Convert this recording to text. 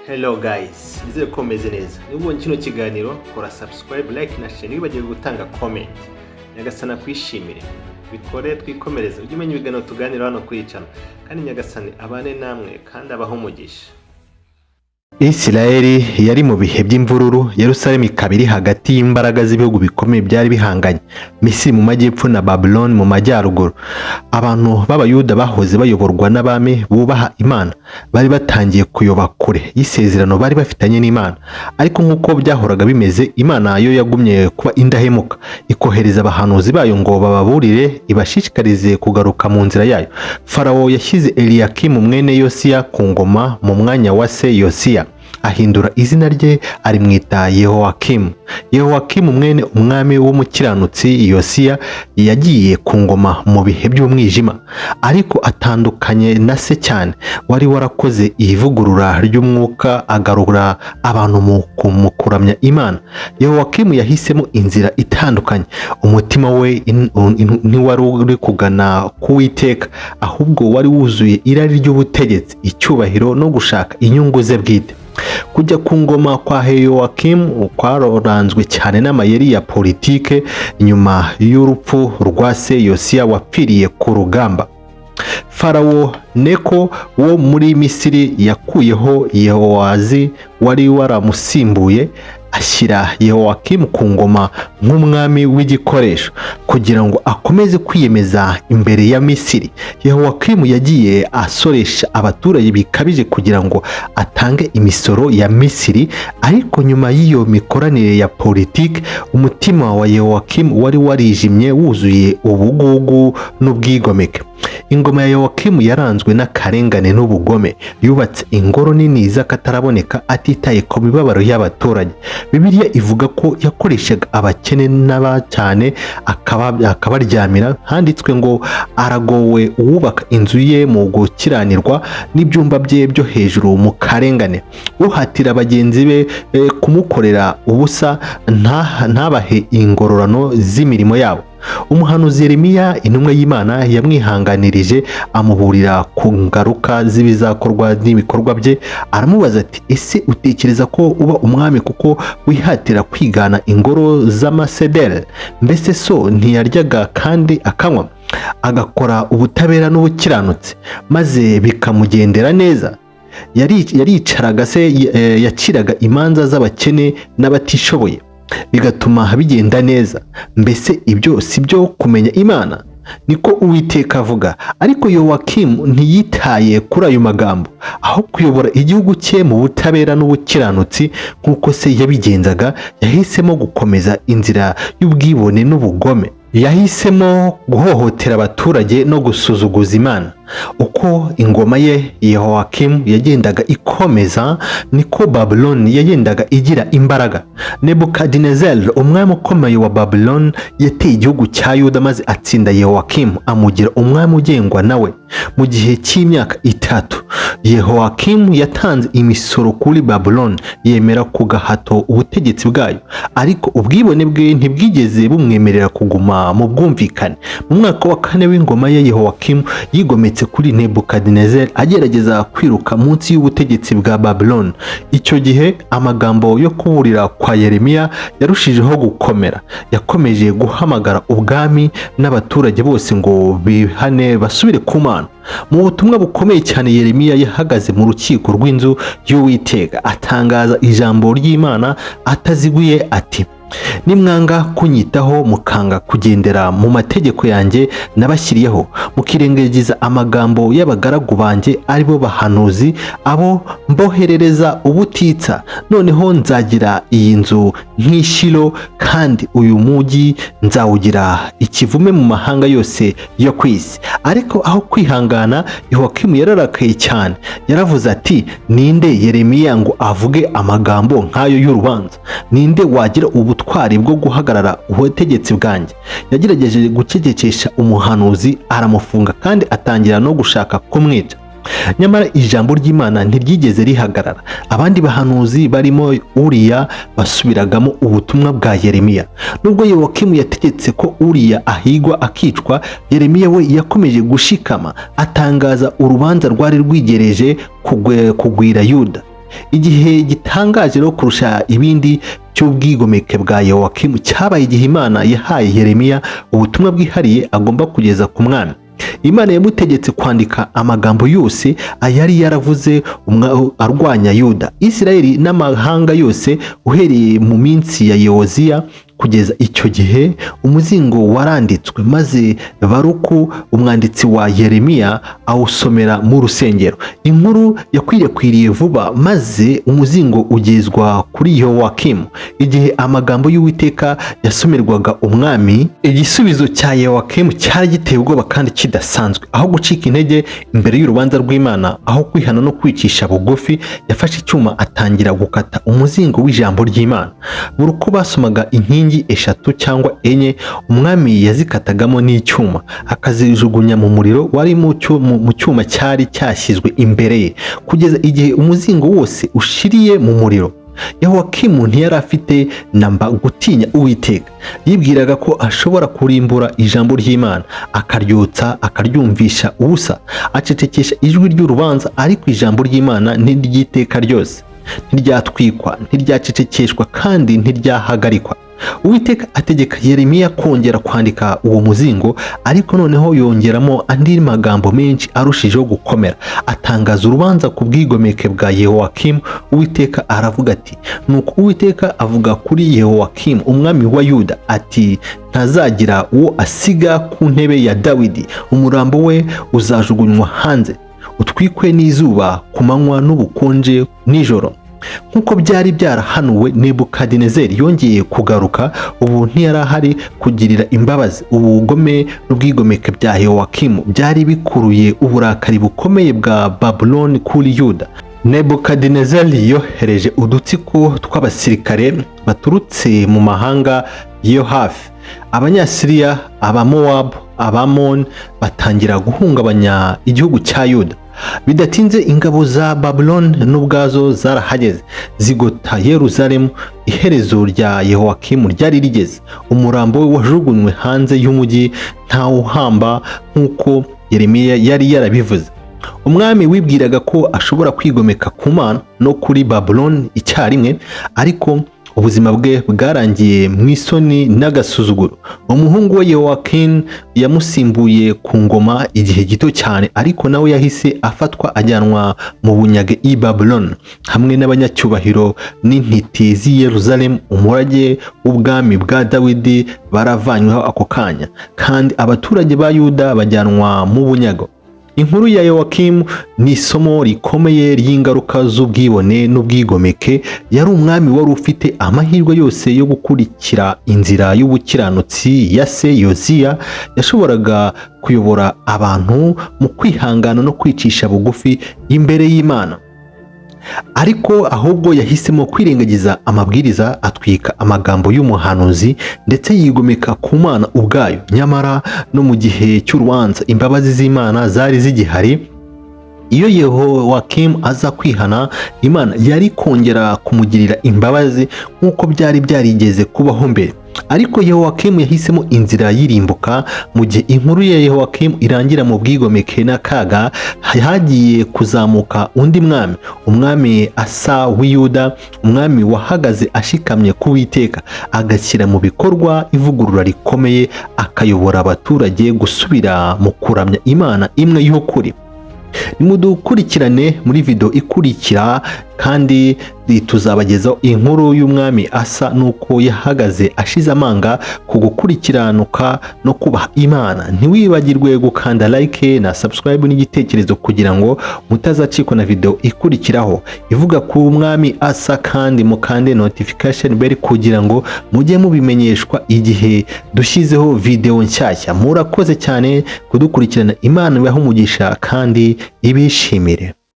Hello guys, nizere ko meze neza. Niba ubonye kino kiganiro, kora subscribe, like na share, nibagiwe gutanga comment. Nyagasani kwishimire. Bikore twikomereza. Ujye umenya ibiganiro tuganira hano kuri channel. Kandi Nyagasani abane namwe kandi abaho umugisha. Isirayeli yari mu bihe by'imvururu, Yerusalemu ikabiri hagati y'imbaraga z'ibihugu bikomeye byari bihanganye, Misiri mu majyepfo na Babylon mu majyaruguru. Abantu b'Abayuda bahoze bayoborwa n'abami bubaha Imana bari batangiye kuyoba kure y'isezerano bari bafitanye n'Imana, ariko nk'uko byahoraga bimeze, Imana yo yagumye kuba indahemuka, ikohereza abahanuzi bayo ngo bababurire, ibashishikarize kugaruka mu nzira yayo. Farawo yashyize Eliyakimu mwene Yosiya ku ngoma mu mwanya wa se Yosiya, ahindura izina rye arimwita Yehowakimu. Yehowakimu mwene umwami w'umukiranutsi Yosiya yagiye ku ngoma mu bihe by'umwijima, ariko atandukanye na se cyane wari warakoze ivugurura ry'umwuka agarura abantu mu kuramya Imana. Yehowakimu yahisemo inzira itandukanye, umutima we ntiwari uri kugana ku Uwiteka, ahubwo wari wuzuye irari ry'ubutegetsi, icyubahiro no gushaka inyungu ze bwite. Kujya ku ngoma kwa Yehowakimu kwaranzwe cyane n'amayeri ya politike nyuma y'urupfu rwa se Yosiya wapfiriye ku rugamba. Farawo Neko wo muri Misiri yakuyeho Yehowazi wari waramusimbuye, ashyira Yehowakimu ku ngoma nk'umwami w'igikoresho kugira ngo akomeze kwiyemeza imbere ya Misiri. Yehowakimu yagiye asoresha abaturage bikabije kugira ngo atange imisoro ya Misiri, ariko nyuma y'iyo mikoranire ya politiki, umutima wa Yehowakimu wari warijimye wuzuye ubugugu n'ubwigomeke. Ingoma ya Yehowakimu yaranzwe n'akarengane n'ubugome, yubatse ingoro nini z'akataraboneka atitaye ku mibabaro y'abaturage. Bibiliya ivuga ko yakoreshaga abakene n'abacyane akabaryamira, handitswe ngo aragowe uwubaka inzu ye mu gukiranirwa n'ibyumba bye byo hejuru mu karengane. Uhatira bagenzi be kumukorera ubusa ntabahe ingororano z'imirimo yabo. Umuhanuzi Yeremiya intumwa y'Imana yamwihanganirije, amuburira ku ngaruka z'ibizakorwa n'ibikorwa bye. Aramubaza ati, ese utekereza ko uba umwami kuko wihatira kwigana ingoro z'amasederi? Mbese so ntiyaryaga kandi akanywa, agakora ubutabera n'ubukiranutsi, maze bikamugendera neza? Yaricaraga se yaciraga imanza z'abakene n'abatishoboye, bigatuma bigenda neza? Mbese ibyo si byo kumenya Imana? Niko Uwiteka avuga. Ariko Yehowakimu ntiyitaye kuri ayo magambo, aho kuyobora igihugu cye mu butabera n'ubukiranutsi nk'uko se yabigenzaga, yahisemo gukomeza inzira y'ubwibone n'ubugome. Yahisemo guhohotera abaturage no gusuzuguza Imana. Uko ingoma ye Yehowakimu yagendaga ikomeza, niko Babylon yagendaga igira imbaraga. Nebukadinezari umwami ukomeye wa Babylon yateye igihugu cya Yuda, maze atsinda Yehowakimu amugira umwami ugengwa nawe. Mu gihe cy'imyaka 3 Yehowakimu yatanze imisoro kuri Babylon, yemera ku gahato ubutegetsi bwayo, ariko ubwibone bwe ntibwigeze bumwemerera kuguma mu bwumvikane. Mu mwaka wa 4 w'ingoma ya Yehowakimu yigometse kuri Nebukadinezari, agerageza kwiruka munsi y'ubutegetsi bwa Babylon. Icyo gihe amagambo yo kuburira kwa Yeremiya yarushijeho gukomera. Yakomeje guhamagara ubwami n'abaturage bose ngo bihane basubire ku Mana. Mu butumwa bukomeye cyane, Yeremiya yahagaze mu rukiko rw'inzu y'Uwiteka atangaza ijambo ry'Imana ataziguye ati, nimwanga kunyitaho mukanga kugendera mu mategeko yanjye nabashyiriyeho, mukirengagiza amagambo y'abagaragu banjye aribo bahanuzi, abo mboherereza ubutitsa, noneho nzagira iyi nzu nk'Ishilo, kandi uyu mujyi nzawugira ikivume mu mahanga yose yo ku isi. Ariko aho kwihangana, Yehowakimu yararakaye cyane. Yaravuze ati, ninde Yeremiya ngo avuge amagambo nk'ayo y'urubanza? Ninde wagira ubutwari bwo guhagarara ubutegetsi bwanjye? Yagerageje gucecekesha umuhanuzi, aramufunga kandi atangira no gushaka kumwica. Nyamara ijambo ry'Imana ntiryigeze rihagarara. Abandi bahanuzi barimo Uriya basubiragamo ubutumwa bwa Yeremiya. Nubwo Yehowakimu yategetse ko Uriya ahigwa akicwa, Yeremiya we yakomeje gushikama, atangaza urubanza rwari rwigereje kugwira Yuda. Igihe gitangaje no kurusha ibindi cy'ubwigomeke bwa Yehowakimu cyabaye igihe Imana yahaye Yeremiya ubutumwa bwihariye agomba kugeza ku mwami. Imana yamutegetse kwandika amagambo yose ayari yaravuze arwanya Yuda, Isirayeli n'amahanga yose uhereye mu minsi ya Yoziya kugeza icyo gihe. Umuzingo waranditswe maze Baruku umwanditsi wa Yeremiya awusomera mu rusengero. Inkuru yakwirakwiriye vuba maze umuzingo ugezwa kuri Yehowakimu. Igihe amagambo y'Uwiteka yasomerwaga umwami, igisubizo cya Yehowakimu cyari giteye ubwoba kandi kidasanzwe. Aho gucika intege imbere y'urubanza rw'Imana, aho kwihana no kwicisha bugufi, yafashe icyuma atangira gukata umuzingo w'ijambo ry'Imana. Buri uko basomaga inkingi eshatu cyangwa enye, umwami yazikatagamo n'icyuma akazijugunya mu muriro wari mu cyuma cyari cyashyizwe imbere ye, kugeza igihe umuzingo wose ushiriye mu muriro. Yehowakimu ntiyari afite namba gutinya Uwiteka. Yibwiraga ko ashobora kurimbura ijambo ry'Imana, akaryotsa akaryumvisha ubusa, acecekesha ijwi ry'urubanza, ariko ijambo ry'Imana n'iry'iteka ryose ntiryatwikwa, ntiryacecekeshwa kandi ntiryahagarikwa. Uwiteka ategeka Yeremiya kongera kwandika uwo muzingo, ariko noneho yongeramo andi magambo menshi arushijeho gukomera, atangaza urubanza ku bwigomeke bwa Yehowakimu. Uwiteka aravuga ati, nuko Uwiteka avuga kuri Yehowakimu umwami wa Yuda ati, ntazagira uwo asiga ku ntebe ya Dawidi, umurambo we uzajugunywa hanze, utwikwe n'izuba ku manywa n'ubukonje nijoro. Nk'uko byari byarahanuwe, Nebukadinezeri yongeye kugaruka. Ubu ntiyari ahari kugirira imbabazi. Ubugome n'ubwigomeke bya Yehowakimu byari bikuruye uburakari bukomeye bwa Babuloni kuri Yuda. Nebukadinezeri yohereje udutsiko tw'abasirikare baturutse mu mahanga yo hafi. Abanyasiriya, Abamowabu, Abamoni batangira guhungabanya igihugu cya Yuda. Bidatinze ingabo za Babuloni n'ubwazo zarahageze, zigota Yeruzalemu. Iherezo rya Yehowakimu ryari rigeze. Umurambo we wajugunywe hanze y'umujyi ntawuhamba, nk'uko Yeremiya yari yarabivuze. Umwami wibwiraga ko ashobora kwigomeka ku Mana no kuri Babuloni icyarimwe, ariko ubuzima bwe bwarangiye mu isoni n'agasuzuguro. Umuhungu we Yehowakimu yamusimbuye ku ngoma igihe gito cyane, ariko nawe yahise afatwa ajyanwa mu bunyage i Babuloni hamwe n'abanyacyubahiro n'intiti z'i Yeruzalemu. Umurage w'ubwami bwa Dawidi baravanyweho ako kanya, kandi abaturage ba Yuda bajyanwa mu bunyago. Inkuru ya Yehowakimu ni isomo rikomeye ry'ingaruka z'ubwibone n'ubwigomeke. Yari umwami wari ufite amahirwe yose yo gukurikira inzira y'ubukiranutsi ya se Yoziya. Yashoboraga kuyobora abantu mu kwihangana no kwicisha bugufi imbere y'Imana, ariko ahubwo yahisemo kwirengagiza amabwiriza, atwika amagambo y'umuhanuzi ndetse yigomeka ku Mana ubwayo. Nyamara no mu gihe cy'urubanza imbabazi z'Imana zari zigihari. Iyo Yehowakimu aza kwihana, Imana yari kongera kumugirira imbabazi nk'uko byari byarigeze kubaho mbere. Ariko Yehowakimu yahisemo inzira yirimbuka. Mu gihe inkuru ya Yehowakimu irangira mu bwigomeke n'akaga, hagiye kuzamuka undi mwami, umwami Asa w'i Yuda, umwami wahagaze ashikamye ku Uwiteka, agashyira mu bikorwa ivugurura rikomeye, akayobora abaturage gusubira mu kuramya Imana imwe y'ukuri. Nimudukurikirane muri video ikurikira, kandi tuzabagezaho inkuru y'umwami Asa nuko yahagaze ashize amanga ku gukurikiranukwa no kubaha Imana. Ntiwibagirwe gukanda like na subscribe n'igitekerezo kugira ngo mutazacikwa na video ikurikiraho ivuga ku mwami Asa, kandi mukande notification bell kugira ngo mujye mubimenyeshwa igihe dushyizeho video nshyashya. Murakoze cyane kudukurikirana. Imana ibahe umugisha kandi ibishimire.